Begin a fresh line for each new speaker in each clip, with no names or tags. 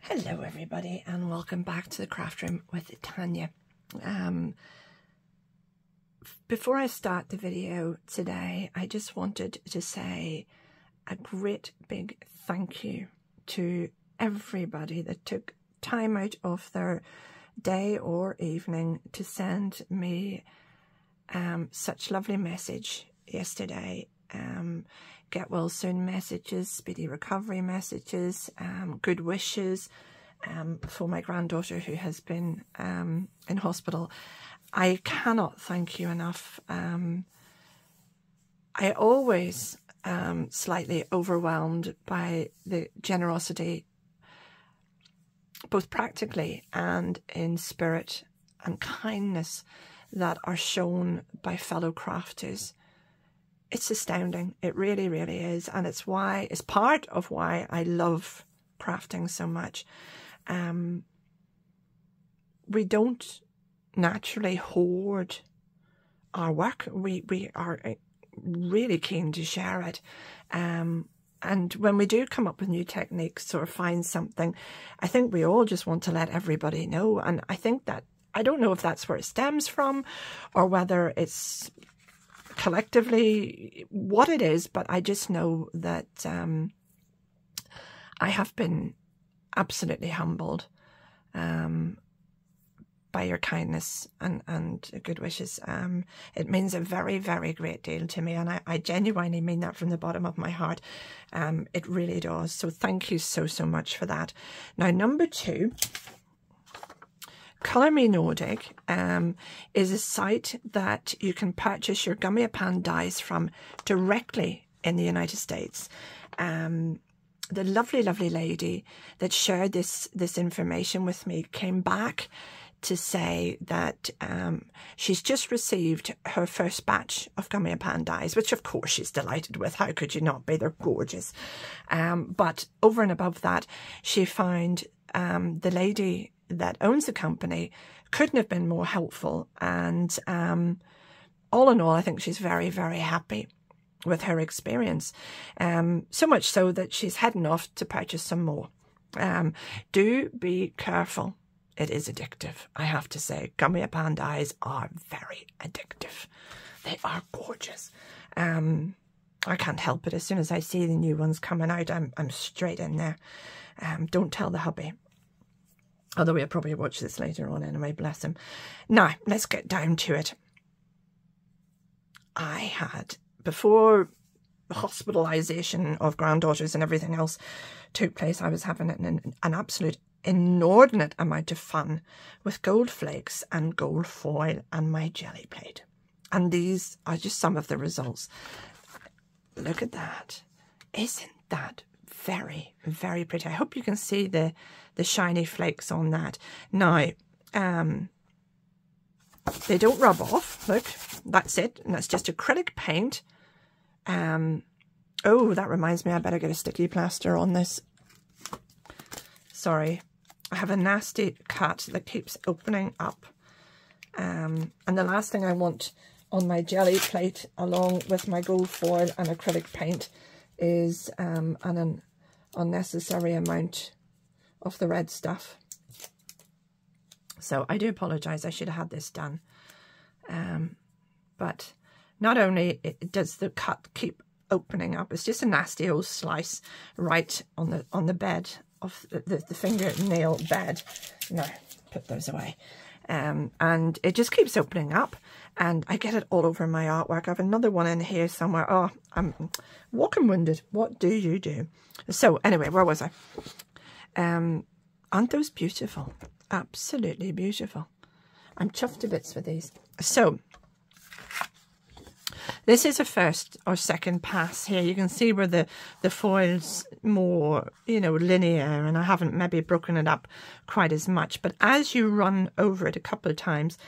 Hello everybody and welcome back to the Craft Room with Tanya. Before I start the video today, I just wanted to say a great big thank you to everybody that took time out of their day or evening to send me such lovely message yesterday. Get well soon messages, speedy recovery messages, good wishes for my granddaughter who has been in hospital. I cannot thank you enough. I always slightly overwhelmed by the generosity, both practically and in spirit, and kindness that are shown by fellow crafters. It's astounding. It really, really is. And it's part of why I love crafting so much. We don't naturally hoard our work. We are really keen to share it. And when we do come up with new techniques or find something, I think we all just want to let everybody know. And I think that, I don't know if that's where it stems from or whether it's collectively what it is, but I just know that I have been absolutely humbled by your kindness and good wishes. It means a very, very great deal to me, and I genuinely mean that from the bottom of my heart. It really does. So thank you so much for that. Now, number 2, Colour Me Nordic is a site that you can purchase your Gummy Pan dies from directly in the United States. The lovely lady that shared this information with me came back to say that she's just received her first batch of Gummy Pan dies, which of course she's delighted with. How could you not be? They're gorgeous. But over and above that, she found the lady that owns the company couldn't have been more helpful, and all in all, I think she's very, very happy with her experience, so much so that she's heading off to purchase some more. Do be careful. It is addictive, I have to say. Gummy Pan dies are very addictive. They are gorgeous. I can't help it. As soon as I see the new ones coming out, I'm straight in there. Don't tell the hubby. Although we'll probably watch this later on anyway, bless him. Now, let's get down to it. I had, before hospitalisation of granddaughters and everything else took place, I was having an absolute inordinate amount of fun with gold flakes and gold foil and my jelly plate. And these are just some of the results. Look at that. Isn't that very, very pretty? I hope you can see the shiny flakes on that. Now, they don't rub off. Look, that's it. And that's just acrylic paint. Oh, that reminds me, I better get a sticky plaster on this. Sorry, I have a nasty cut that keeps opening up. And the last thing I want on my jelly plate, along with my gold foil and acrylic paint, is an unnecessary amount of the red stuff. So I do apologise, I should have had this done. But not only does the cut keep opening up, it's just a nasty old slice right on the bed of the fingernail bed. No, put those away. And it just keeps opening up, and I get it all over my artwork. I have another one in here somewhere. Oh, I'm walking wounded. What do you do? So anyway, where was I? Aren't those beautiful? Absolutely beautiful. I'm chuffed to bits for these. So this is a first or second pass here. You can see where the foil's more, you know, linear, and I haven't maybe broken it up quite as much. But as you run over it a couple of times,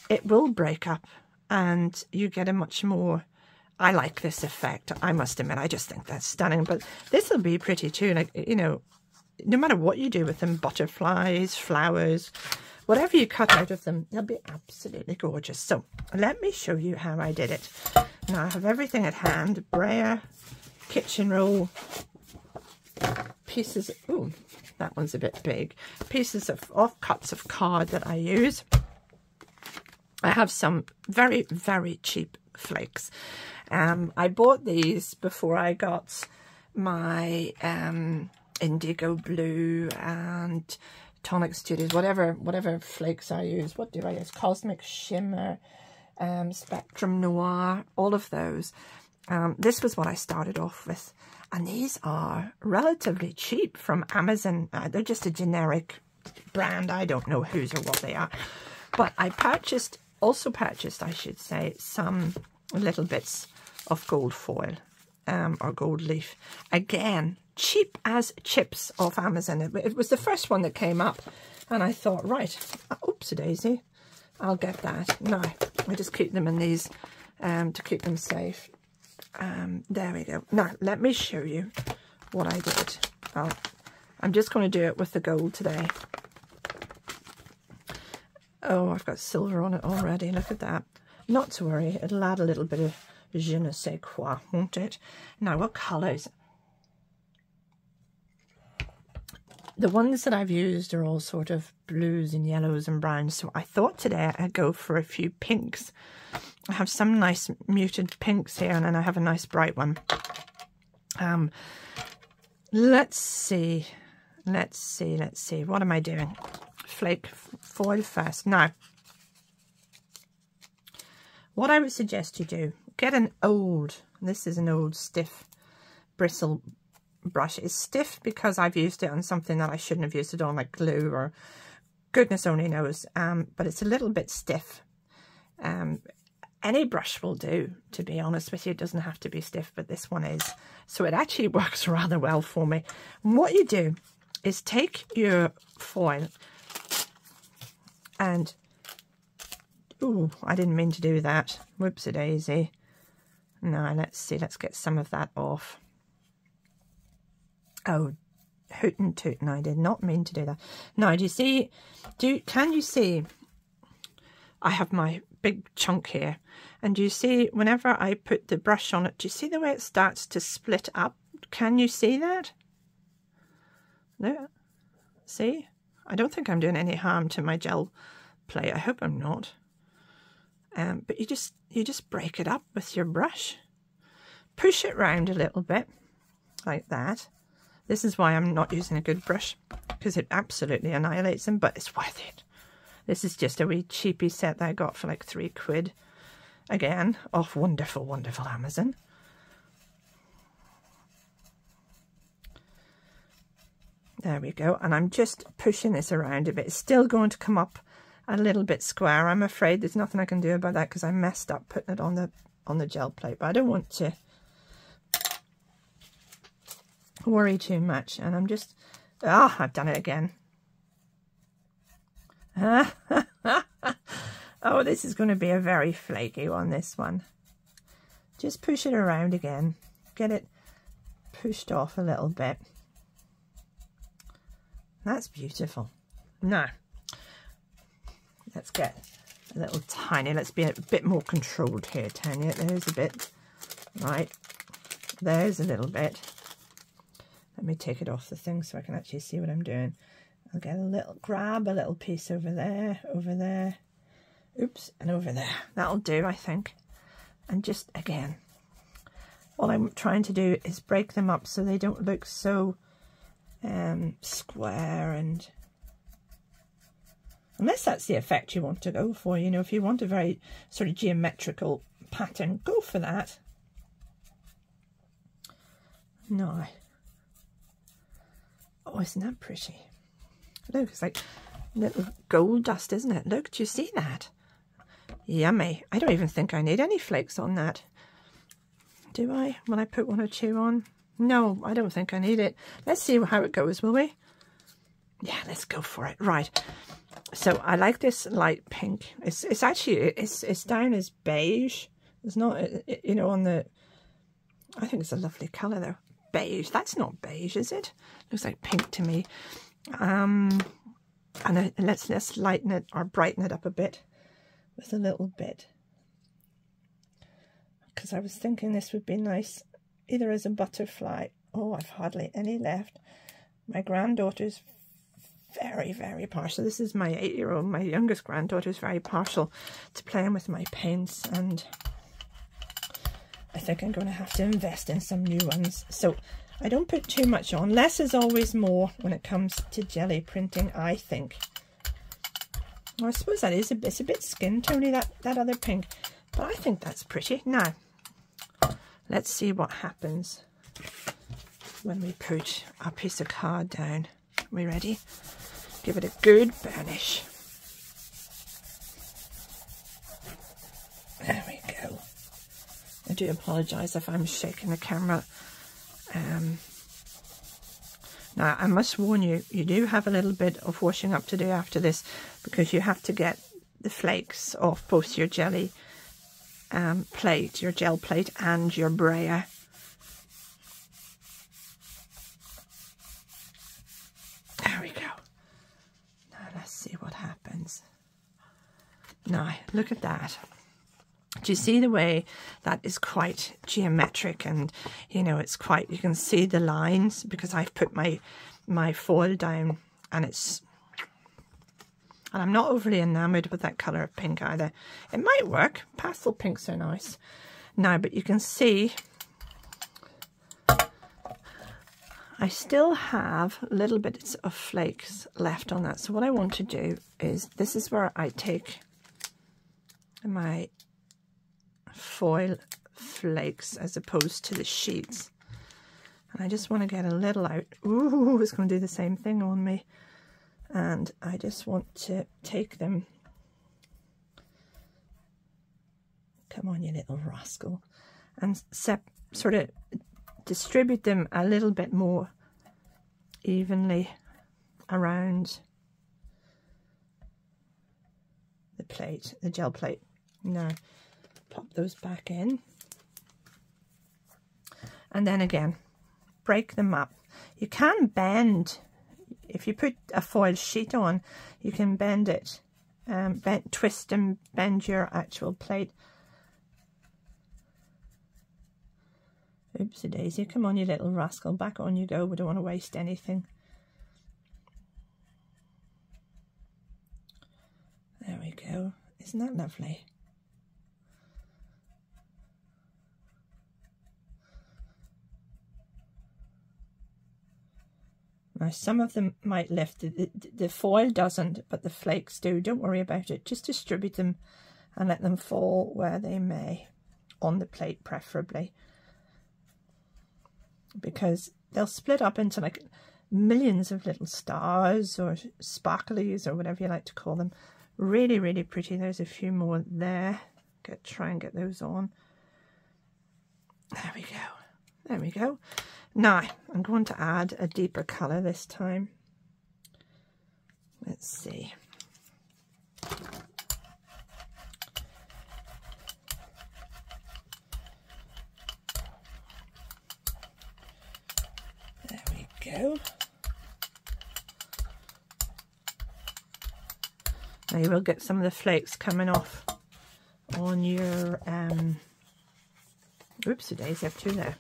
it will break up and you get a much more... I like this effect, I must admit. I just think that's stunning. But this will be pretty too. Like, you know, no matter what you do with them, butterflies, flowers, whatever you cut out of them, they'll be absolutely gorgeous. So let me show you how I did it. Now I have everything at hand. Brayer, kitchen roll, pieces. Ooh, That one's a bit big. Pieces of offcuts of card that I use. I have some very, very cheap flakes. I bought these before I got my indigo blue and Tonic Studios, whatever flakes I use. What do I use? Cosmic Shimmer, Spectrum Noir, all of those. This was what I started off with. And these are relatively cheap from Amazon. They're just a generic brand. I don't know whose or what they are. But I also purchased, I should say, some little bits of gold foil or gold leaf. Again, cheap as chips off Amazon. It was the first one that came up. And I thought, right, oops-a-daisy, I'll get that. No, I just keep them in these to keep them safe. There we go. Now, let me show you what I did. I'm just going to do it with the gold today. Oh, I've got silver on it already. Look at that. Not to worry. It'll add a little bit of je ne sais quoi, won't it? Now, what colours? The ones that I've used are all sort of blues and yellows and browns. So I thought today I'd go for a few pinks. I have some nice muted pinks here, and then I have a nice bright one. Let's see. What am I doing? Flake foil first. Now, what I would suggest you do, get an old, this is an old stiff bristle brush. It's stiff because I've used it on something that I shouldn't have used it on, like glue or goodness only knows, but it's a little bit stiff. Any brush will do, to be honest with you. It doesn't have to be stiff, but this one is. So it actually works rather well for me. And what you do is take your foil and, ooh, I didn't mean to do that. Whoops-a-daisy. Now, let's see. Let's get some of that off. Oh, hootin' tootin', I did not mean to do that. Now, do you see, can you see, I have my big chunk here, and do you see, whenever I put the brush on it, do you see the way it starts to split up? Can you see that? There. See? I don't think I'm doing any harm to my gel plate. I hope I'm not. But you just break it up with your brush. Push it round a little bit, like that. This is why I'm not using a good brush, because it absolutely annihilates them, but it's worth it. This is just a wee cheapy set that I got for like £3. Again, off wonderful, wonderful Amazon. There we go. And I'm just pushing this around a bit. It's still going to come up a little bit square. I'm afraid there's nothing I can do about that because I messed up putting it on the gel plate. But I don't want to worry too much. And I'm just... Ah, I've done it again. Oh, this is going to be a very flaky one, this one. Just push it around again. Get it pushed off a little bit. That's beautiful. Now, let's get a little tiny. Let's be a bit more controlled here, Tanya. There's a bit. Right. There's a little bit. Let me take it off the thing so I can actually see what I'm doing. I'll get grab a little piece over there, oops, and over there. That'll do, I think. And just, again, all I'm trying to do is break them up so they don't look so square, and unless that's the effect you want to go for, you know, if you want a very sort of geometrical pattern, go for that. No. Oh, isn't that pretty? Look, it's like little gold dust, isn't it? Look, do you see that? Yummy. I don't even think I need any flakes on that. Do I? When I put one or two on? No, I don't think I need it. Let's see how it goes, will we? Yeah, let's go for it. Right. So I like this light pink. It's actually, it's down as beige. It's not, you know, on the, I think it's a lovely colour though. Beige. That's not beige, is it? Looks like pink to me. And let's lighten it or brighten it up a bit with a little bit, because I was thinking this would be nice either as a butterfly. Oh, I've hardly any left. My granddaughter's very, very partial. This is my 8-year-old. My youngest granddaughter is very partial to playing with my paints, and I think I'm going to have to invest in some new ones. So I don't put too much on. Less is always more when it comes to jelly printing, I think. Well, I suppose that is it's a bit skin tony, that other pink, but I think that's pretty. Now, let's see what happens when we put our piece of card down. Are we ready? Give it a good burnish. There we go. I do apologise if I'm shaking the camera. Now, I must warn you, you do have a little bit of washing up to do after this, because you have to get the flakes off both your jelly plate, your gel plate, and your brayer. There we go. Now, let's see what happens. Now, look at that. Do you see the way that is quite geometric, and you know, it's quite, you can see the lines because I've put my foil down, and I'm not overly enamoured with that colour of pink either. It might work. Pastel pinks are nice. Now, but you can see I still have little bits of flakes left on that. So what I want to do is, this is where I take my foil flakes as opposed to the sheets, and I just want to get a little out. Ooh, it's going to do the same thing on me, and I just want to take them. Come on, you little rascal. And sort of distribute them a little bit more evenly around the plate, the gel plate. Now, pop those back in, and then again break them up. You can bend, if you put a foil sheet on, you can bend it, twist and bend your actual plate. Oopsie daisy, come on you little rascal, back on you go, we don't want to waste anything. There we go, isn't that lovely? Now, some of them might lift, the foil doesn't, but the flakes do. Don't worry about it. Just distribute them and let them fall where they may, on the plate preferably, because they'll split up into like millions of little stars or sparklies or whatever you like to call them. Really, really pretty. There's a few more there. Try and get those on. There we go. There we go. Now, I'm going to add a deeper colour this time. Let's see. There we go. Now you will get some of the flakes coming off on your, oopsie daisy, I have two there.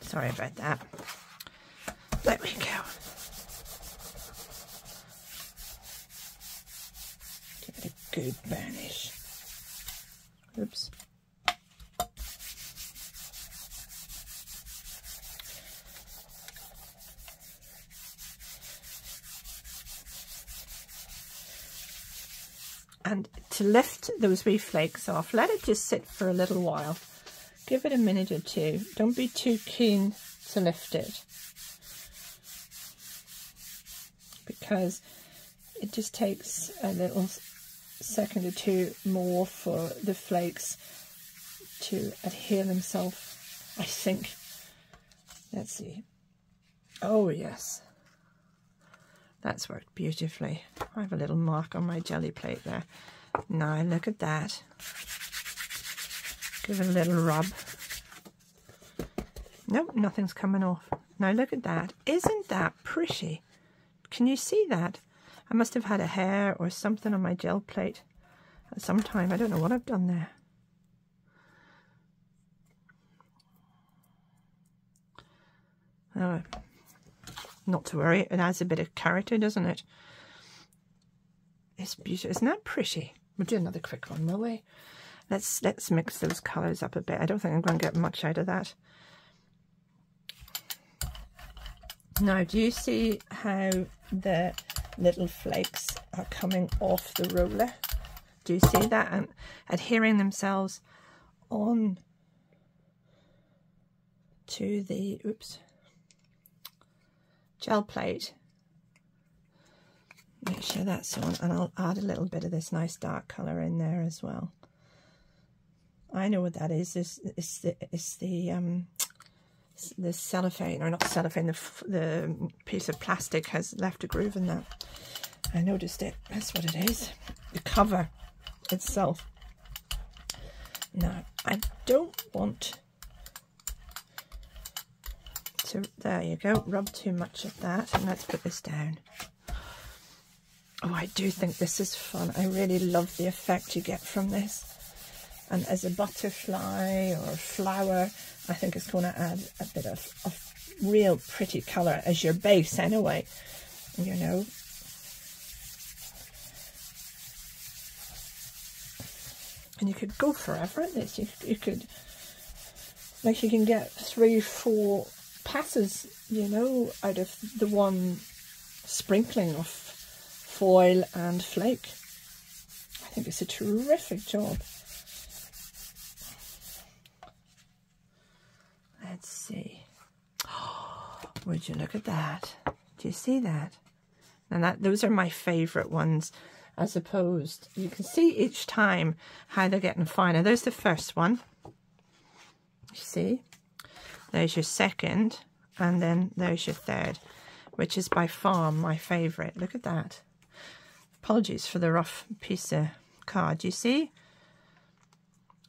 Sorry about that. There we go. Give it a good burnish. Oops. And to lift those wee flakes off, let it just sit for a little while. Give it a minute or two. Don't be too keen to lift it, because it just takes a little second or two more for the flakes to adhere themselves, I think. Let's see. Oh yes, that's worked beautifully. I have a little mark on my jelly plate there. Now look at that. Give it a little rub. Nope, nothing's coming off. Now look at that. Isn't that pretty? Can you see that? I must have had a hair or something on my gel plate at some time. I don't know what I've done there. Oh, not to worry, it adds a bit of character, doesn't it? It's beautiful. Isn't that pretty? We'll do another quick one, will we? Let's mix those colours up a bit. I don't think I'm going to get much out of that. Now, do you see how the little flakes are coming off the roller? Do you see that? And adhering themselves on to the, oops, gel plate. Make sure that's on, and I'll add a little bit of this nice dark colour in there as well. I know what that is. It's the cellophane, or not cellophane, the piece of plastic has left a groove in that. I noticed it. That's what it is. The cover itself. Now, I don't want to, there you go, rub too much of that, and let's put this down. Oh, I do think this is fun. I really love the effect you get from this. And as a butterfly or a flower, I think it's going to add a bit of real pretty colour as your base anyway, you know. And you could go forever at this. You could, like, you can get 3-4 passes, you know, out of the one sprinkling of foil and flake. I think it's a terrific job. Let's see. Oh, would you look at that? Do you see that? And those are my favourite ones, as opposed, you can see each time how they're getting finer. There's the first one. You see? There's your second, and then there's your third, which is by far my favourite. Look at that. Apologies for the rough piece of card, you see?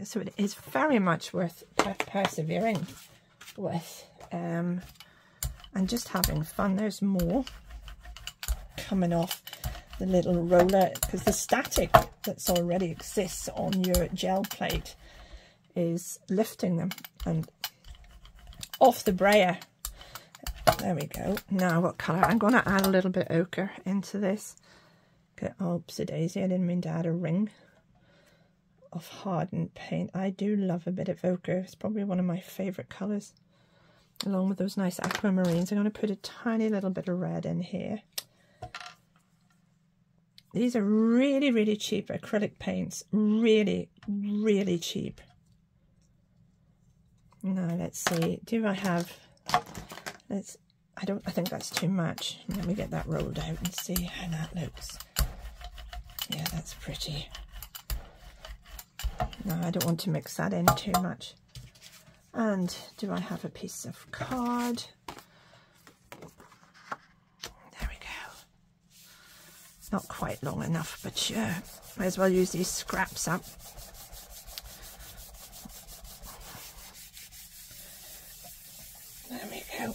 So it is very much worth persevering with, and just having fun. There's more coming off the little roller, because the static that's already exists on your gel plate is lifting them and off the brayer. There we go. Now what colour? I'm going to add a little bit ochre into this. Okay, oopsie daisy, I didn't mean to add a ring of hardened paint. I do love a bit of ochre. It's probably one of my favourite colours, along with those nice aquamarines. I'm going to put a tiny little bit of red in here. These are really, really cheap acrylic paints. Really, really cheap. Now let's see. Do I have? I think that's too much. Let me get that rolled out and see how that looks. Yeah, that's pretty. No, I don't want to mix that in too much. And do I have a piece of card? There we go. Not quite long enough, but sure. Might as well use these scraps up. There we go.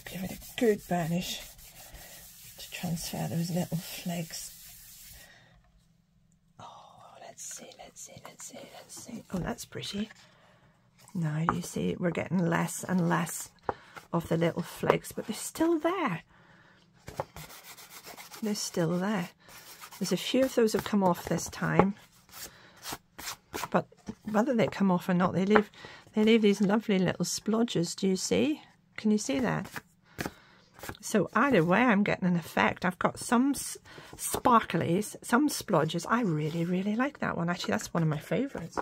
Give it a good burnish to transfer those little flakes. Oh, let's see. Oh, that's pretty. Now, do you see, we're getting less and less of the little flakes, but they're still there. They're still there. There's a few of those have come off this time, but whether they come off or not, they leave these lovely little splodges. Do you see? Can you see that? So either way, I'm getting an effect. I've got some sparklies, some splodges. I really, really like that one. Actually, that's one of my favourites.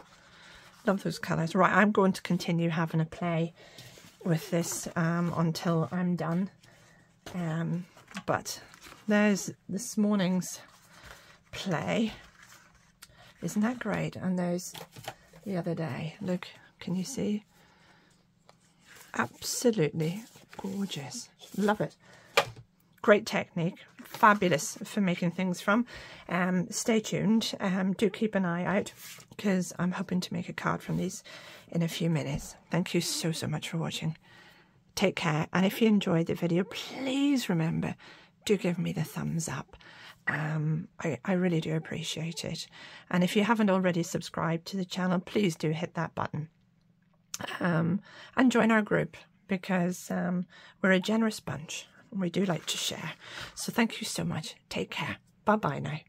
Love those colours. Right, I'm going to continue having a play with this until I'm done. But there's this morning's play. Isn't that great? And there's the other day. Look, can you see? Absolutely gorgeous. Love it. Great technique. Fabulous for making things from. Stay tuned. Do keep an eye out, because I'm hoping to make a card from these in a few minutes. Thank you so much for watching. Take care. And if you enjoyed the video, please remember, do give me the thumbs up. I really do appreciate it. And if you haven't already subscribed to the channel, please do hit that button and join our group, because we're a generous bunch and we do like to share. So thank you so much. Take care. Bye-bye now.